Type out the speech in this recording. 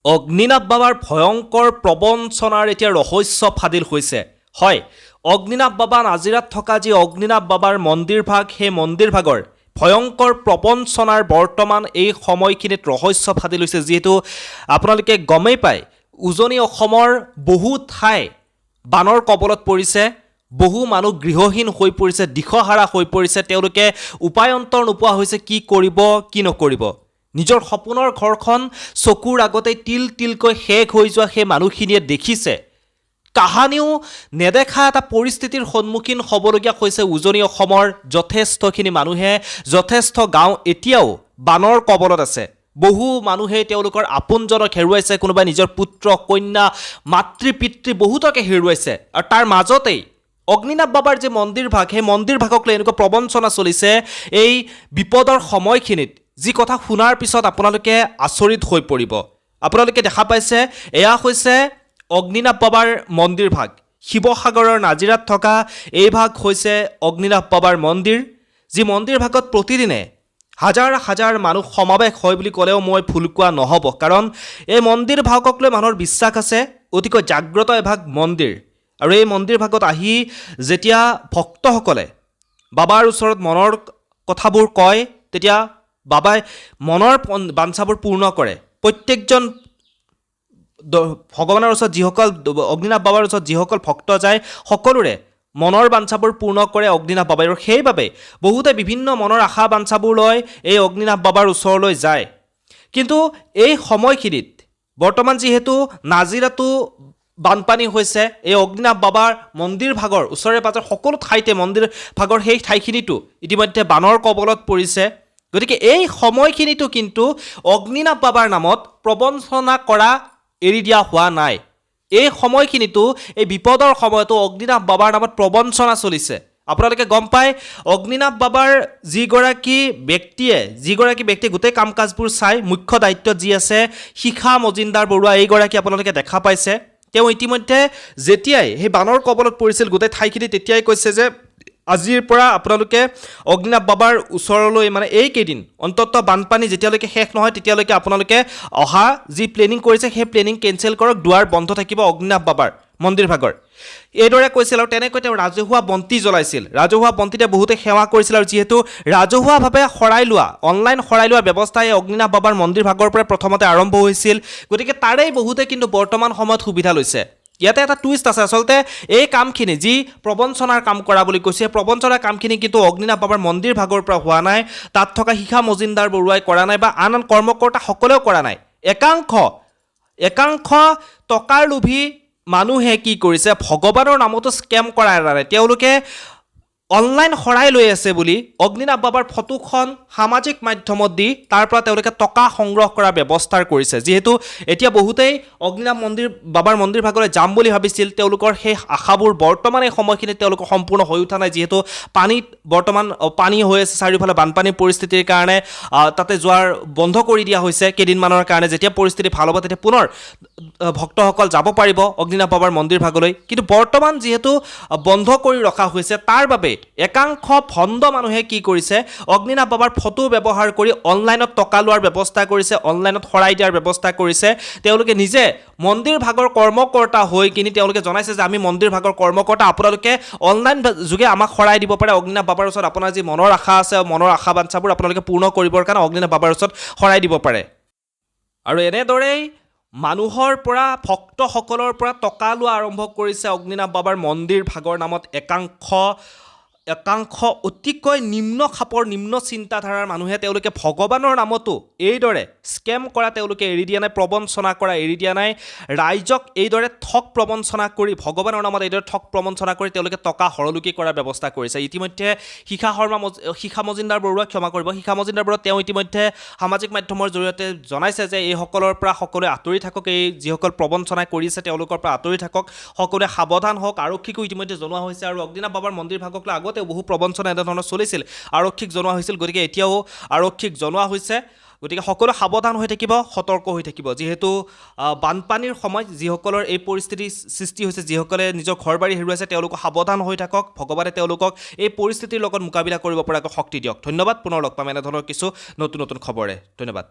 অগ্নিনাভ বাবাৰ ভয়ংকৰ প্ৰবঞ্চনাৰ এতিয়া ৰহস্য ফাদিল হৈছে। হয়, অগ্নিনাভ বাবা নাজিৰাত থকা যি অগ্নিনাভ বাবাৰ মন্দিৰ ভাগ, সেই মন্দিৰ ভাগৰ ভয়ংকৰ প্ৰবঞ্চনাৰ বৰ্তমান এই সময়খিনিত ৰহস্য ফাদিল হৈছে। যিহেতু আপোনালোকে গমেই পায়, উজনি অসমৰ বহু ঠাই বানৰ কবলত পৰিছে, বহু মানুহ গৃহহীন হৈ পৰিছে, দিশহাৰা হৈ পৰিছে। তেওঁলোকে উপায়ন্তৰ নোপোৱা হৈছে কি কৰিব কি নকৰিব। নিজৰ সপোনৰ ঘৰখন চকুৰ আগতে তিল তিলকৈ শেষ হৈ যোৱা সেই মানুহখিনিয়ে দেখিছে। কাহানিও নেদেখা এটা পৰিস্থিতিৰ সন্মুখীন হ'বলগীয়া হৈছে উজনি অসমৰ যথেষ্টখিনি মানুহে। যথেষ্ট গাঁও এতিয়াও বানৰ কবলত আছে। বহু মানুহে তেওঁলোকৰ আপোনজনক হেৰুৱাইছে, কোনোবাই নিজৰ পুত্ৰ কন্যা মাতৃ পিতৃ বহুতকে হেৰুৱাইছে। আৰু তাৰ মাজতেই অগ্নিনাভ বাবাৰ যে মন্দিৰ ভাগ, সেই মন্দিৰ ভাগক লৈ এনেকুৱা প্ৰবঞ্চনা চলিছে। এই বিপদৰ সময়খিনিত যি কথা শুনাৰ পিছত আপোনালোকে আচৰিত হৈ পৰিব। আপোনালোকে দেখা পাইছে, এয়া হৈছে অগ্নিনাভ বাবাৰ মন্দিৰ ভাগ। শিৱসাগৰৰ নাজিৰাত থকা এই ভাগ হৈছে অগ্নিনাভ বাবাৰ মন্দিৰ, যি মন্দিৰ ভাগত প্ৰতিদিনে হাজাৰ হাজাৰ মানুহ সমাৱেশ হয় বুলি ক'লেও মই ভুল কোৱা নহ'ব। কাৰণ এই মন্দিৰ ভাগক লৈ মানুহৰ বিশ্বাস আছে, অতিকৈ জাগ্ৰত এভাগ মন্দিৰ। আৰু এই মন্দিৰ ভাগত আহি যেতিয়া ভক্তসকলে বাবাৰ ওচৰত মনৰ কথাবোৰ কয়, তেতিয়া বাবাই মনৰ বাঞ্ছাবোৰ পূৰ্ণ কৰে। প্ৰত্যেকজন ভগৱানৰ ওচৰত যিসকল অগ্নিনাভ বাবাৰ ওচৰত যিসকল ভক্ত যায়, সকলোৰে মনৰ বাঞ্ছাবোৰ পূৰ্ণ কৰে অগ্নিনাভ বাবাই। আৰু সেইবাবে বহুতে বিভিন্ন মনৰ আশা বাঞ্ছাবোৰ লৈ এই অগ্নিনাভ বাবাৰ ওচৰলৈ যায়। কিন্তু এই সময়খিনিত বৰ্তমান যিহেতু নাজিৰাতো বানপানী হৈছে, এই অগ্নিনাভ বাবাৰ মন্দিৰ ভাগৰ ওচৰে পাজৰে সকলো ঠাইতে মন্দিৰ ভাগৰ সেই ঠাইখিনিতো ইতিমধ্যে বানৰ কবলত পৰিছে। গতিকে এই সময়খিনিতো কিন্তু অগ্নিনাভ বাবাৰ নামত প্ৰবঞ্চনা কৰা এৰি দিয়া হোৱা নাই। এই সময়খিনিতো, এই বিপদৰ সময়তো অগ্নিনাভ বাবাৰ নামত প্ৰবঞ্চনা চলিছে। আপোনালোকে গম পায়, অগ্নিনাভ বাবাৰ যিগৰাকী ব্যক্তিয়ে গোটেই কাম কাজবোৰ চাই, মুখ্য দায়িত্বত যি আছে শিখা মজিনদাৰ বৰুৱা, এইগৰাকী আপোনালোকে দেখা পাইছে। তেওঁ ইতিমধ্যে যেতিয়াই সেই বানৰ কবলত পৰিছিল গোটেই ঠাইখিনি, তেতিয়াই কৈছে যে আজিৰ পৰা আপোনালোকে অগ্নিনাভ বাবাৰ ওচৰলৈ, মানে এইকেইদিন অন্ততঃ বানপানী যেতিয়ালৈকে শেষ নহয় তেতিয়ালৈকে আপোনালোকে অহা যি প্লেনিং কৰিছে সেই প্লেনিং কেঞ্চেল কৰক, দুৱাৰ বন্ধ থাকিব অগ্নিনাভ বাবাৰ মন্দিৰ ভাগৰ, এইদৰে কৈছিল। আৰু তেনেকৈ তেওঁ ৰাজহুৱা বন্তি জ্বলাইছিল। ৰাজহুৱা বন্তিতে বহুতে সেৱা কৰিছিল। আৰু যিহেতু ৰাজহুৱাভাৱে শৰাই লোৱা, অনলাইন শৰাই লোৱা ব্যৱস্থা এই অগ্নিনাভ বাবাৰ মন্দিৰ ভাগৰ পৰা প্ৰথমতে আৰম্ভ হৈছিল। গতিকে তাৰেই বহুতে কিন্তু বৰ্তমান সময়ত সুবিধা লৈছে। ইয়াতে এটা টুইষ্ট আছে। আচলতে এই কামখিনি যি প্ৰবঞ্চনাৰ কাম কৰা বুলি কৈছে, প্ৰবঞ্চনাৰ কামখিনি কিন্তু অগ্নিনাভ বাবাৰ মন্দিৰ ভাগৰ পৰা হোৱা নাই, তাত থকা শিখা মজিনদাৰ বৰুৱাই কৰা নাই, বা আন আন কৰ্মকৰ্তাসকলেও কৰা নাই। একাংশ টকাৰ লোভী মানুহে কি কৰিছে, ভগৱানৰ নামতো স্কেম কৰা এৰা নাই। তেওঁলোকে অনলাইন শৰাই লৈ আছে বুলি অগ্নিনাভ বাবাৰ ফটোখন সামাজিক মাধ্যমত দি তাৰ পৰা তেওঁলোকে টকা সংগ্ৰহ কৰাৰ ব্যৱস্থা কৰিছে। যিহেতু এতিয়া বহুতেই অগ্নিনাভ বাবাৰ মন্দিৰ ভাগলৈ যাম বুলি ভাবিছিল, তেওঁলোকৰ সেই আশাবোৰ বৰ্তমান এই সময়খিনিত তেওঁলোকৰ সম্পূৰ্ণ হৈ উঠা নাই। যিহেতু বৰ্তমান পানী হৈ আছে চাৰিওফালে, বানপানীৰ পৰিস্থিতিৰ কাৰণে তাতে যোৱাৰ বন্ধ কৰি দিয়া হৈছে কেইদিনমানৰ কাৰণে। যেতিয়া পৰিস্থিতি ভাল হ'ব তেতিয়া পুনৰ ভক্তসকল যাব পাৰিব অগ্নিনাভ বাবাৰ মন্দিৰ ভাগলৈ। কিন্তু বৰ্তমান যিহেতু বন্ধ কৰি ৰখা হৈছে, তাৰ বাবে একাংশ ভণ্ড মানুহে কি কৰিছে, অগ্নিনাভ বাবাৰ ফটো ব্যৱহাৰ কৰি অনলাইনত টকা লোৱাৰ ব্যৱস্থা কৰিছে, অনলাইনত শৰাই দিয়াৰ ব্যৱস্থা কৰিছে। তেওঁলোকে নিজে মন্দিৰ ভাগৰ কৰ্মকৰ্তা হৈ কিনি তেওঁলোকে জনাইছে যে আমি মন্দিৰ ভাগৰ কৰ্মকৰ্তা, আপোনালোকে অনলাইন যোগে আমাক শৰাই দিব পাৰে। অগ্নিনাভ বাবাৰ ওচৰত আপোনাৰ যি মনৰ আশা আছে, মনৰ আশা বাঞ্ছাবোৰ আপোনালোকে পূৰ্ণ কৰিবৰ কাৰণে অগ্নিনাভ বাবাৰ ওচৰত শৰাই দিব পাৰে। আৰু এনেদৰেই মানুহৰ পৰা, ভক্তসকলৰ পৰা টকা লোৱা আৰম্ভ কৰিছে অগ্নিনাভ বাবাৰ মন্দিৰ ভাগৰ নামত একাংশ অতিকৈ নিম্ন খাপৰ, নিম্ন চিন্তাধাৰাৰ মানুহে। তেওঁলোকে ভগৱানৰ নামতো এইদৰে স্কেম কৰা তেওঁলোকে এৰি দিয়া নাই, প্ৰবঞ্চনা কৰা এৰি দিয়া নাই। ৰাইজক এইদৰে ঠগ প্ৰবঞ্চনা কৰি, ভগৱানৰ নামত এইদৰে ঠগ প্ৰবঞ্চনা কৰি তেওঁলোকে টকা হৰলুকি কৰাৰ ব্যৱস্থা কৰিছে। ইতিমধ্যে শিখা মজিনদাৰ বৰুৱা, ক্ষমা কৰিব, শিখা মজিনদাৰ বৰুৱা, তেওঁ ইতিমধ্যে সামাজিক মাধ্যমৰ জৰিয়তে জনাইছে যে এইসকলৰ পৰা সকলোৱে আঁতৰি থাকক, এই যিসকল প্ৰবঞ্চনা কৰিছে তেওঁলোকৰ পৰা আঁতৰি থাকক, সকলোৱে সাৱধান হওক। আৰক্ষীকো ইতিমধ্যে জনোৱা হৈছে। আৰু অগ্নিনাভ বাবাৰ মন্দিৰ ভাগক লৈ আগতেও বহু প্ৰবঞ্চনা এনেধৰণৰ চলিছিল, আৰক্ষীক জনোৱা হৈছিল। গতিকে এতিয়াও আৰক্ষীক জনোৱা হৈছে। গতিকে সকলো সাৱধান হৈ থাকিব, সতৰ্ক হৈ থাকিব। যিহেতু বানপানীৰ সময়ত যিসকলৰ এই পৰিস্থিতি সৃষ্টি হৈছে, যিসকলে নিজৰ ঘৰ বাৰী হেৰুৱাইছে, তেওঁলোকক সাৱধান হৈ থাকক। ভগৱানে তেওঁলোকক এই পৰিস্থিতিৰ লগত মোকাবিলা কৰিব পৰাকৈ শক্তি দিয়ক। ধন্যবাদ। পুনৰ লগ পাম এনেধৰণৰ কিছু নতুন খবৰে। ধন্যবাদ।